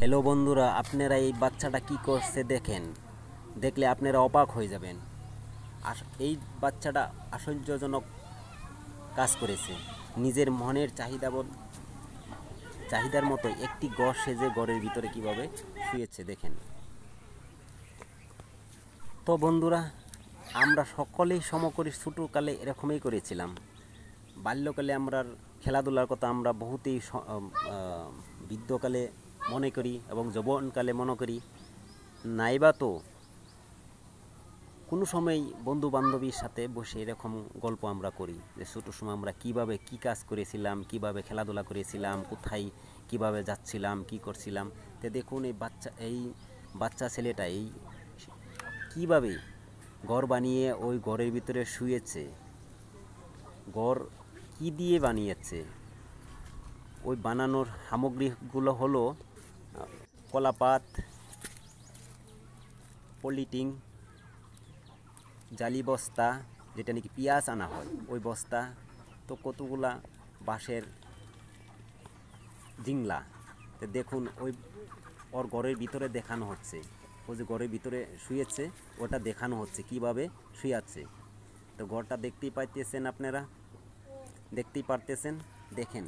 Hello বন্ধুরা, আপনারা এই বাচ্চাটা কি করছে দেখেন। দেখলে আপনারা অবাক হয়ে যাবেন। এই বাচ্চাটা আশ্চর্যজনক কাজ করেছে। নিজের মনের চাহিদার মতো একটি ঘর সেজে ঘরের ভিতরে কিভাবে শুয়েছে দেখেন। তো বন্ধুরা, আমরা সকলেই সমকরি ছোটোকালে এরকমই করেছিলাম। বাল্যকালে আমরা খেলাধুলার কথা আমরা বহুতেই বৃদ্ধকালে মনে করি এবং যৌবনকালে মনে করি। নাইবা তো কোনো সময় বন্ধু বান্ধবীর সাথে বসে এরকম গল্প আমরা করি যে ছোটো সময় আমরা কিভাবে কি কাজ করেছিলাম, কিভাবে খেলাধুলা করেছিলাম, কোথায় কিভাবে যাচ্ছিলাম, কি করছিলাম। তো দেখুন এই বাচ্চা ছেলেটা কিভাবে ঘর বানিয়ে ওই ঘরের ভিতরে শুয়েছে। ঘর কি দিয়ে বানিয়েছে? ওই বানানোর সামগ্রীগুলো হলো কলাপাত, পলিথিন, জালি বস্তা, যেটা নাকি পেঁয়াজ আনা হয় ওই বস্তা, তো কতগুলা বাঁশের জিংলা। তো দেখুন ওর ঘরের ভিতরে দেখানো হচ্ছে, ও যে ঘরের ভিতরে শুয়েছে ওটা দেখানো হচ্ছে কিভাবে শুয়াচ্ছে। তো ঘরটা দেখতেই পাইতেছেন, আপনারা দেখতেই পারতেছেন, দেখেন